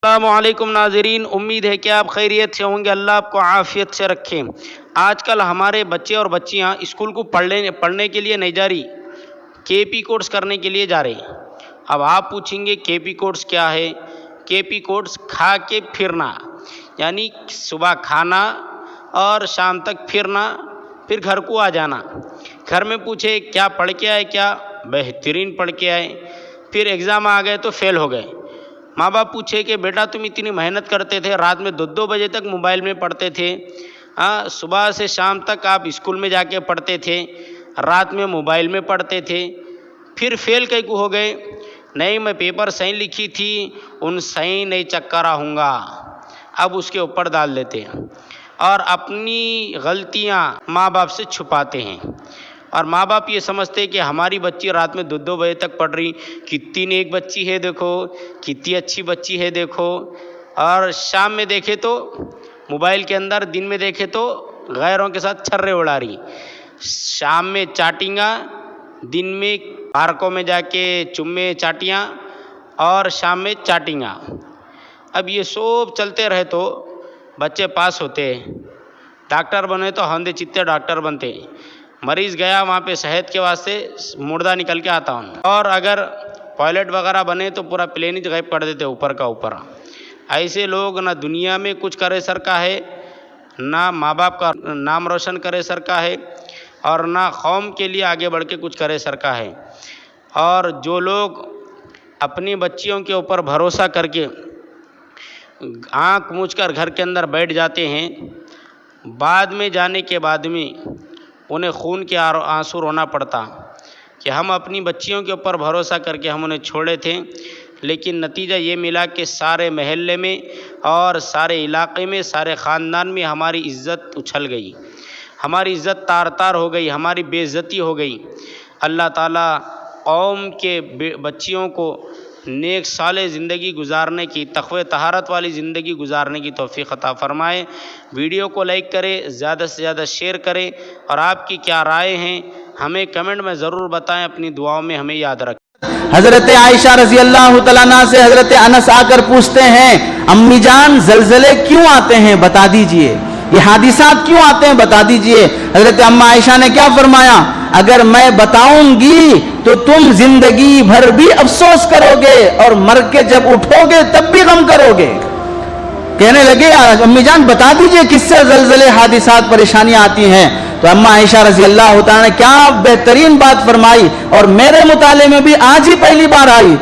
अस्सलाम वालेकुम नाज़रीन, उम्मीद है कि आप खैरियत से होंगे। अल्लाह आपको आफ़ियत से रखे। आजकल हमारे बच्चे और बच्चियां स्कूल को पढ़ने के लिए नहीं जा रही, केपी कोर्स करने के लिए जा रहे हैं। अब आप पूछेंगे केपी कोर्स क्या है? केपी कोर्स खा के फिरना, यानी सुबह खाना और शाम तक फिरना, फिर घर को आ जाना। घर में पूछे क्या पढ़ के आए? क्या बेहतरीन पढ़ के आए। फिर एग्ज़ाम आ गए तो फेल हो गए। माँ बाप पूछे कि बेटा तुम इतनी मेहनत करते थे, रात में 2-2 बजे तक मोबाइल में पढ़ते थे, सुबह से शाम तक आप स्कूल में जाके पढ़ते थे, रात में मोबाइल में पढ़ते थे, फिर फेल कई को हो गए? नहीं, मैं पेपर सही लिखी थी, उन सही नहीं चक्का रहूँगा। अब उसके ऊपर डाल देते हैं और अपनी गलतियाँ माँ बाप से छुपाते हैं। और माँ बाप ये समझते हैं कि हमारी बच्ची रात में 2-2 बजे तक पढ़ रही, कितनी नेक बच्ची है देखो, कितनी अच्छी बच्ची है देखो। और शाम में देखे तो मोबाइल के अंदर, दिन में देखे तो गैरों के साथ छर्रे उड़ा रही। शाम में चाटिंगा, दिन में पार्कों में जाके चुम्मे चाटियाँ और शाम में चाटिंगा। अब ये सब चलते रहे तो बच्चे पास होते, डॉक्टर बने तो हंधे चित्ते डॉक्टर बनते। मरीज़ गया वहाँ पे सेहत के वास्ते मुर्दा निकल के आता हूँ। और अगर पायलट वगैरह बने तो पूरा प्लेन ही गायब कर देते ऊपर का ऊपर। ऐसे लोग ना दुनिया में कुछ करे सर का है, ना माँ बाप का नाम रोशन करे सर का है, और ना कौम के लिए आगे बढ़ के कुछ करे सर का है। और जो लोग अपनी बच्चियों के ऊपर भरोसा करके आँख मूंझ कर घर के अंदर बैठ जाते हैं, बाद में जाने के बाद में उन्हें खून के आंसू रोना पड़ता कि हम अपनी बच्चियों के ऊपर भरोसा करके हम उन्हें छोड़े थे, लेकिन नतीजा ये मिला कि सारे महल्ले में और सारे इलाके में, सारे ख़ानदान में हमारी इज़्ज़त उछल गई, हमारी इज़्ज़त तार तार हो गई, हमारी बेइज्जती हो गई। अल्लाह ताला कौम के बच्चियों को नेक साले ज़िंदगी गुजारने की, तक़वे तहारत वाली ज़िंदगी गुजारने की तौफ़ीक़ अता फ़रमाए। वीडियो को लाइक करें, ज़्यादा से ज़्यादा शेयर करें, और आपकी क्या राय हैं हमें कमेंट में ज़रूर बताएं, अपनी दुआओं में हमें याद रखें। हज़रत आयशा रज़ी अल्लाह तआला अन्हा से हज़रत अनस आकर पूछते हैं, अम्मी जान ज़लज़ले क्यों आते हैं बता दीजिए, ये हादिसात क्यों आते हैं बता दीजिए। हज़रत अम्मा आयशा ने क्या फरमाया, अगर मैं बताऊंगी तो तुम जिंदगी भर भी अफसोस करोगे और मर के जब उठोगे तब भी गम करोगे। कहने लगे अम्मी जान बता दीजिए किससे ज़लज़ले हादिसात परेशानियां आती हैं। तो अम्मा आयशा रज़ी अल्लाह तआला ने क्या बेहतरीन बात फरमाई, और मेरे मुताले में भी आज ही पहली बार आई।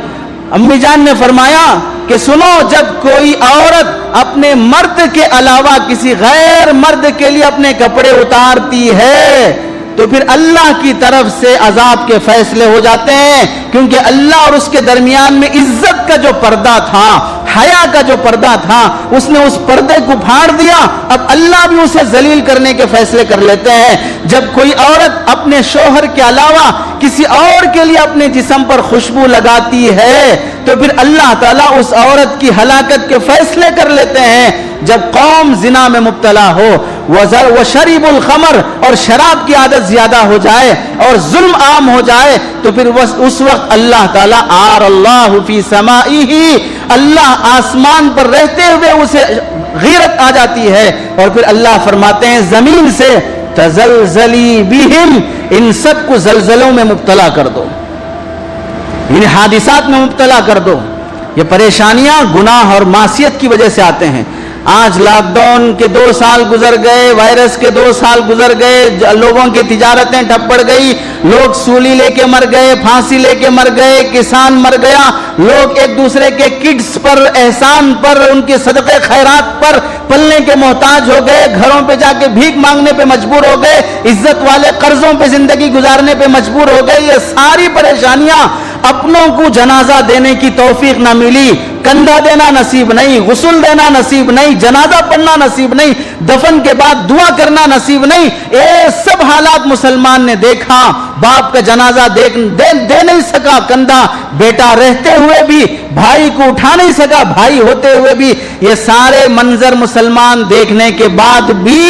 अम्मी जान ने फरमाया कि सुनो, जब कोई औरत अपने मर्द के अलावा किसी गैर मर्द के लिए अपने कपड़े उतारती है तो फिर अल्लाह की तरफ से अजाब के फैसले हो जाते हैं, क्योंकि अल्लाह और उसके दरमियान में इज्जत का जो पर्दा था, हया का जो पर्दा था, उसने उस पर्दे को फाड़ दिया। अब अल्लाह भी उसे जलील करने के फैसले कर लेते हैं। जब कोई औरत अपने शोहर के अलावा किसी और के लिए अपने जिस्म पर खुशबू लगाती है तो फिर अल्लाह ताला उस औरत की हलाकत के फैसले कर लेते हैं। जब कौम जिना में मुब्तला हो, व शरीबुल खमर, और शराब की आदत ज्यादा हो जाए और जुल्म आम हो जाए, तो फिर उस वक्त अल्लाह ताला अल्लाहु फी समाइही, अल्लाह आसमान पर रहते हुए उसे गीरत आ जाती है, और फिर अल्लाह फरमाते हैं जमीन से तज़लज़ली बिहिम, इन सब को जलजलों में मुब्तला कर दो, इन हादिसात में मुब्तला कर दो। ये परेशानियां गुनाह और मासियत की वजह से आते हैं। आज लॉकडाउन के 2 साल गुजर गए, वायरस के 2 साल गुजर गए, लोगों की तिजारतें ठप पड़ गई, लोग सूली लेके मर गए, फांसी लेके मर गए, किसान मर गया, लोग एक दूसरे के किड्स पर, एहसान पर, उनके सदक़े खैरात पर पलने के मोहताज हो गए, घरों पे जाके भीख मांगने पे मजबूर हो गए, इज्जत वाले कर्जों पे जिंदगी गुजारने पे मजबूर हो गए। ये सारी परेशानियां, अपनों को जनाजा देने की तौफीक ना मिली, कंधा देना नसीब नहीं, गुस्ल देना नसीब नहीं, जनाजा पढ़ना नसीब नहीं, दफन के बाद दुआ करना नसीब नहीं, ये सब हालात मुसलमान ने देखा। बाप का जनाजा दे नहीं सका कंधा, बेटा रहते हुए भी भाई को उठा नहीं सका, भाई होते हुए भी। ये सारे मंजर मुसलमान देखने के बाद भी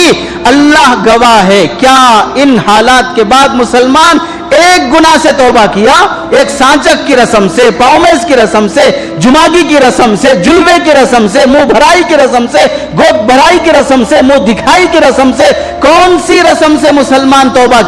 अल्लाह गवाह है, क्या इन हालात के बाद मुसलमान एक गुनाह से तौबा किया, एक सांचक की रस्म से, पाउमेस की रस्म से, जुमागी की रस्म से, जुल्मे की रस्म से, मुंह भराई की रस्म से, गोद भराई की रस्म से, मुंह दिखाई की रस्म से, कौन सी रस्म से मुसलमान तौबा की